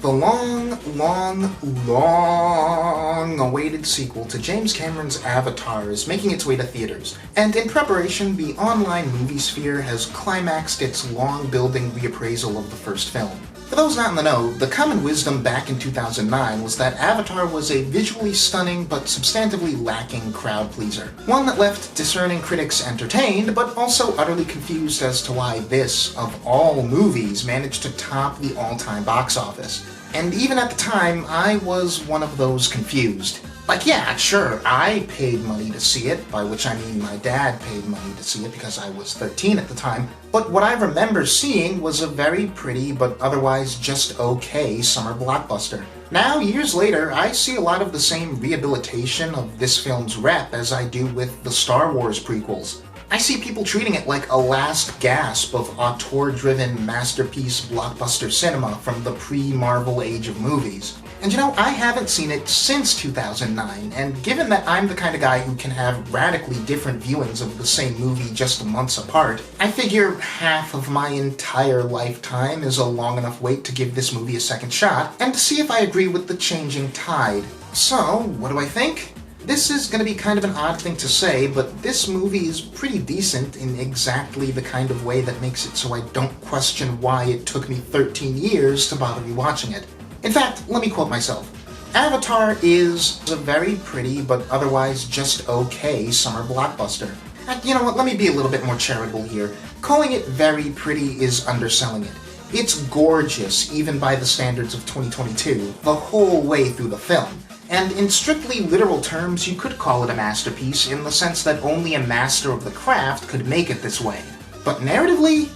The long awaited sequel to James Cameron's Avatar is making its way to theaters, and in preparation, the online movie sphere has climaxed its long-building reappraisal of the first film. For those not in the know, the common wisdom back in 2009 was that Avatar was a visually stunning but substantively lacking crowd pleaser. One that left discerning critics entertained, but also utterly confused as to why this, of all movies, managed to top the all-time box office. And even at the time, I was one of those confused. Like, yeah, sure, I paid money to see it, by which I mean my dad paid money to see it because I was 13 at the time, but what I remember seeing was a very pretty but otherwise just okay summer blockbuster. Now, years later, I see a lot of the same rehabilitation of this film's rep as I do with the Star Wars prequels. I see people treating it like a last gasp of auteur-driven masterpiece blockbuster cinema from the pre-Marvel age of movies. And you know, I haven't seen it since 2009, and given that I'm the kind of guy who can have radically different viewings of the same movie just months apart, I figure half of my entire lifetime is a long enough wait to give this movie a second shot, and to see if I agree with the changing tide. So, what do I think? This is going to be kind of an odd thing to say, but this movie is pretty decent in exactly the kind of way that makes it so I don't question why it took me 13 years to bother rewatching it. In fact, let me quote myself. Avatar is a very pretty but otherwise just okay summer blockbuster. And you know what, let me be a little bit more charitable here. Calling it very pretty is underselling it. It's gorgeous, even by the standards of 2022, the whole way through the film. And in strictly literal terms, you could call it a masterpiece in the sense that only a master of the craft could make it this way. But narratively,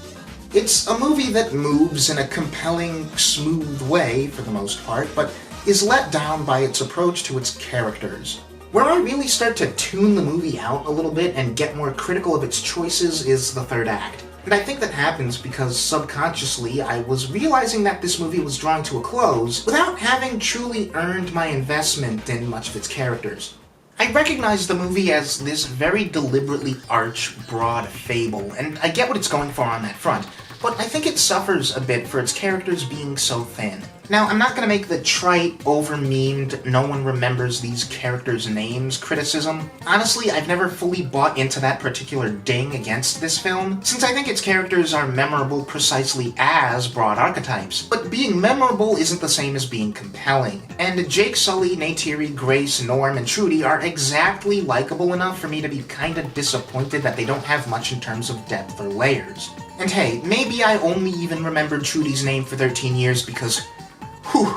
it's a movie that moves in a compelling, smooth way for the most part, but is let down by its approach to its characters. Where I really start to tune the movie out a little bit and get more critical of its choices is the third act. And I think that happens because subconsciously I was realizing that this movie was drawing to a close without having truly earned my investment in much of its characters. I recognize the movie as this very deliberately arch, broad fable, and I get what it's going for on that front, but I think it suffers a bit for its characters being so thin. Now, I'm not going to make the trite, over-memed, no one remembers these characters' names criticism. Honestly, I've never fully bought into that particular ding against this film, since I think its characters are memorable precisely as broad archetypes. But being memorable isn't the same as being compelling. And Jake Sully, Neytiri, Grace, Norm, and Trudy are exactly likable enough for me to be kinda disappointed that they don't have much in terms of depth or layers. And hey, maybe I only even remembered Trudy's name for 13 years because whew,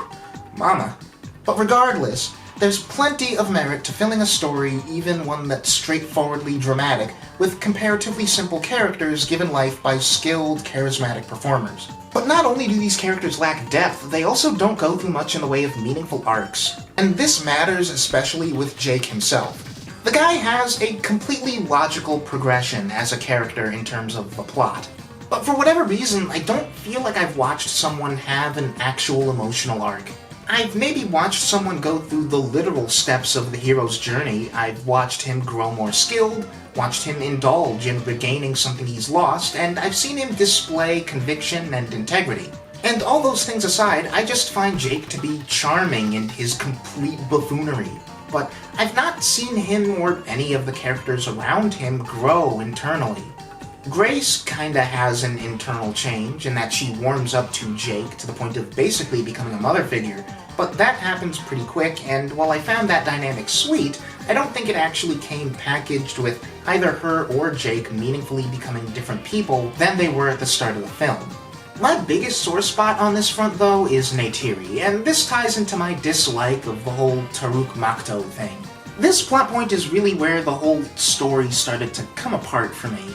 mama. But regardless, there's plenty of merit to filling a story, even one that's straightforwardly dramatic, with comparatively simple characters given life by skilled, charismatic performers. But not only do these characters lack depth, they also don't go through much in the way of meaningful arcs. And this matters especially with Jake himself. The guy has a completely logical progression as a character in terms of the plot. But for whatever reason, I don't feel like I've watched someone have an actual emotional arc. I've maybe watched someone go through the literal steps of the hero's journey. I've watched him grow more skilled, watched him indulge in regaining something he's lost, and I've seen him display conviction and integrity. And all those things aside, I just find Jake to be charming in his complete buffoonery. But I've not seen him or any of the characters around him grow internally. Grace kinda has an internal change in that she warms up to Jake to the point of basically becoming a mother figure, but that happens pretty quick, and while I found that dynamic sweet, I don't think it actually came packaged with either her or Jake meaningfully becoming different people than they were at the start of the film. My biggest sore spot on this front, though, is Neytiri, and this ties into my dislike of the whole Taruk Makto thing. This plot point is really where the whole story started to come apart for me.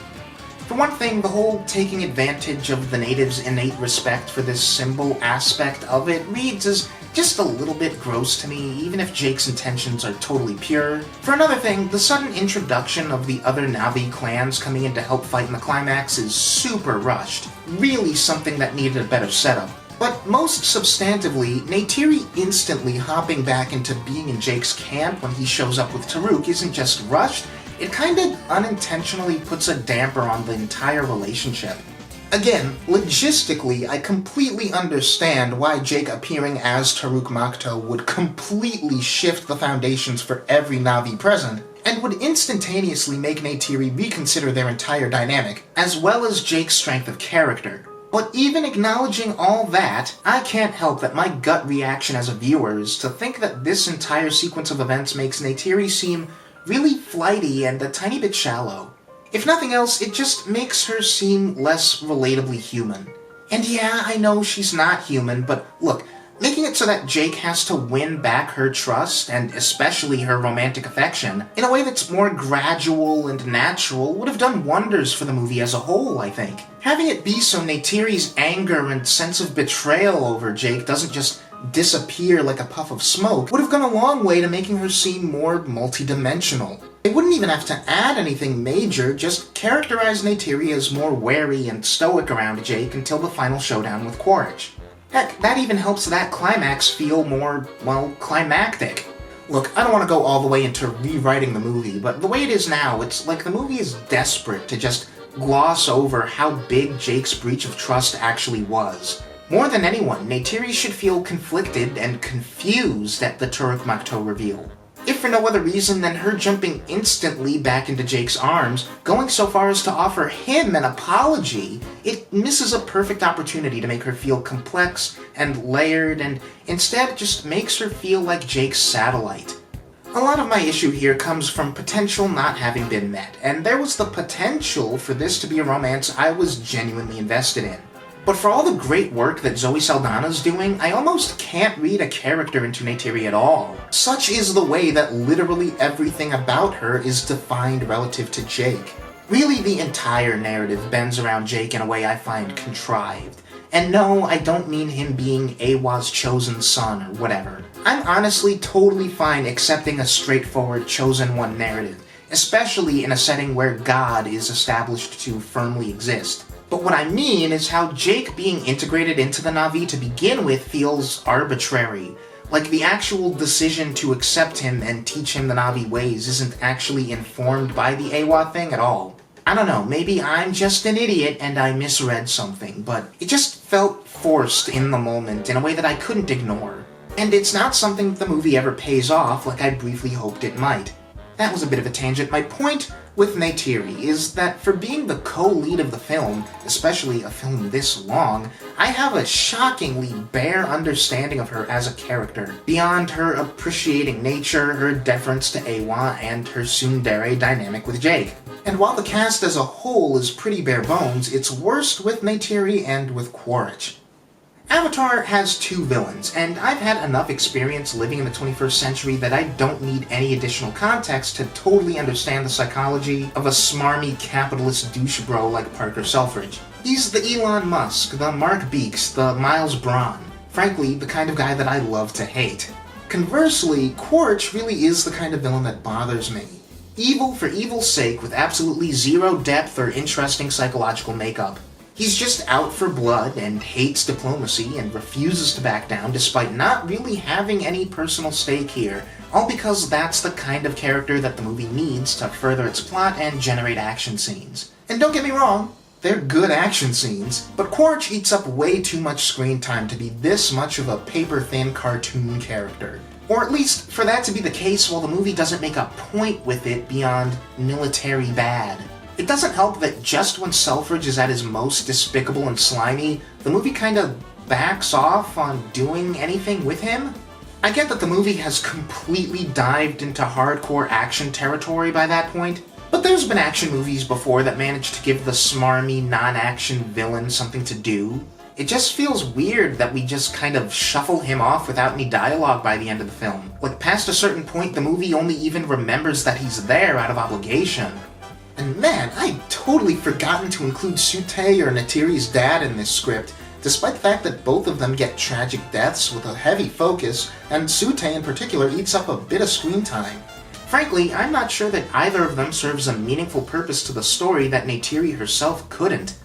For one thing, the whole taking advantage of the natives' innate respect for this symbol aspect of it reads as just a little bit gross to me, even if Jake's intentions are totally pure. For another thing, the sudden introduction of the other Na'vi clans coming in to help fight in the climax is super rushed. Really something that needed a better setup. But most substantively, Neytiri instantly hopping back into being in Jake's camp when he shows up with Taruk isn't just rushed, it kinda unintentionally puts a damper on the entire relationship. Again, logistically, I completely understand why Jake appearing as Taruk Makto would completely shift the foundations for every Na'vi present, and would instantaneously make Neytiri reconsider their entire dynamic, as well as Jake's strength of character. But even acknowledging all that, I can't help that my gut reaction as a viewer is to think that this entire sequence of events makes Neytiri seem really flighty and a tiny bit shallow. If nothing else, it just makes her seem less relatably human. And yeah, I know she's not human, but look, making it so that Jake has to win back her trust, and especially her romantic affection, in a way that's more gradual and natural would have done wonders for the movie as a whole, I think. Having it be so Neytiri's anger and sense of betrayal over Jake doesn't just disappear like a puff of smoke would have gone a long way to making her seem more multidimensional. They wouldn't even have to add anything major, just characterize Neytiri as more wary and stoic around Jake until the final showdown with Quaritch. Heck, that even helps that climax feel more, well, climactic. Look, I don't want to go all the way into rewriting the movie, but the way it is now, it's like the movie is desperate to just gloss over how big Jake's breach of trust actually was. More than anyone, Neytiri should feel conflicted and confused at the Taruk Makto reveal. If for no other reason than her jumping instantly back into Jake's arms, going so far as to offer him an apology, it misses a perfect opportunity to make her feel complex and layered, and instead just makes her feel like Jake's satellite. A lot of my issue here comes from potential not having been met, and there was the potential for this to be a romance I was genuinely invested in. But for all the great work that Zoe Saldana's doing, I almost can't read a character into Neytiri at all. Such is the way that literally everything about her is defined relative to Jake. Really, the entire narrative bends around Jake in a way I find contrived. And no, I don't mean him being Awa's chosen son or whatever. I'm honestly totally fine accepting a straightforward chosen one narrative, especially in a setting where God is established to firmly exist. But what I mean is how Jake being integrated into the Na'vi to begin with feels arbitrary. Like the actual decision to accept him and teach him the Na'vi ways isn't actually informed by the Awa thing at all. I don't know, maybe I'm just an idiot and I misread something, but it just felt forced in the moment in a way that I couldn't ignore. And it's not something that the movie ever pays off like I briefly hoped it might. That was a bit of a tangent. My point with Neytiri is that for being the co-lead of the film, especially a film this long, I have a shockingly bare understanding of her as a character, beyond her appreciating nature, her deference to Awa, and her tsundere dynamic with Jake. And while the cast as a whole is pretty bare bones, it's worst with Neytiri and with Quaritch. Avatar has two villains, and I've had enough experience living in the 21st century that I don't need any additional context to totally understand the psychology of a smarmy capitalist douche bro like Parker Selfridge. He's the Elon Musk, the Mark Beeks, the Miles Braun. Frankly, the kind of guy that I love to hate. Conversely, Quaritch really is the kind of villain that bothers me. Evil for evil's sake with absolutely zero depth or interesting psychological makeup. He's just out for blood and hates diplomacy and refuses to back down despite not really having any personal stake here, all because that's the kind of character that the movie needs to further its plot and generate action scenes. And don't get me wrong, they're good action scenes, but Quaritch eats up way too much screen time to be this much of a paper-thin cartoon character. Or at least for that to be the case while the movie doesn't make a point with it beyond military bad. It doesn't help that just when Selfridge is at his most despicable and slimy, the movie kinda backs off on doing anything with him. I get that the movie has completely dived into hardcore action territory by that point, but there's been action movies before that managed to give the smarmy, non-action villain something to do. It just feels weird that we just kind of shuffle him off without any dialogue by the end of the film. Like, past a certain point, the movie only even remembers that he's there out of obligation. And man, I'd totally forgotten to include Sute or Neytiri's dad in this script, despite the fact that both of them get tragic deaths with a heavy focus, and Sute in particular eats up a bit of screen time. Frankly, I'm not sure that either of them serves a meaningful purpose to the story that Neytiri herself couldn't.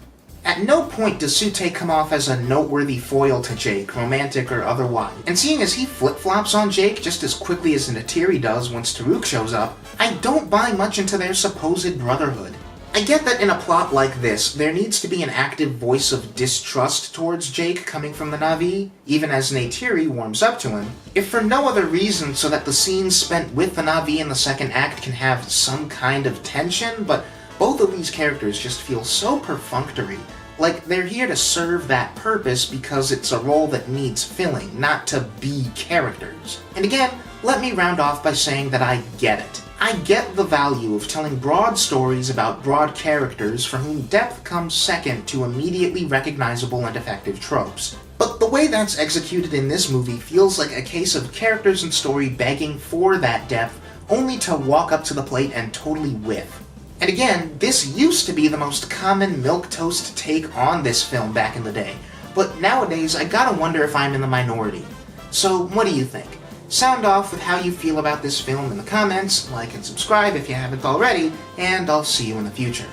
At no point does Sute come off as a noteworthy foil to Jake, romantic or otherwise. And seeing as he flip-flops on Jake just as quickly as Neytiri does once Taruk shows up, I don't buy much into their supposed brotherhood. I I get that in a plot like this, there needs to be an active voice of distrust towards Jake coming from the Na'vi, even as Neytiri warms up to him, if for no other reason so that the scenes spent with the Na'vi in the second act can have some kind of tension, but both of these characters just feel so perfunctory, like they're here to serve that purpose because it's a role that needs filling, not to be characters. And again, let me round off by saying that I get it. I get the value of telling broad stories about broad characters for whom depth comes second to immediately recognizable and effective tropes. But the way that's executed in this movie feels like a case of characters and story begging for that depth, only to walk up to the plate and totally whiff. And again, this used to be the most common milquetoast take on this film back in the day, but nowadays I gotta wonder if I'm in the minority. So what do you think? Sound off with how you feel about this film in the comments, like and subscribe if you haven't already, and I'll see you in the future.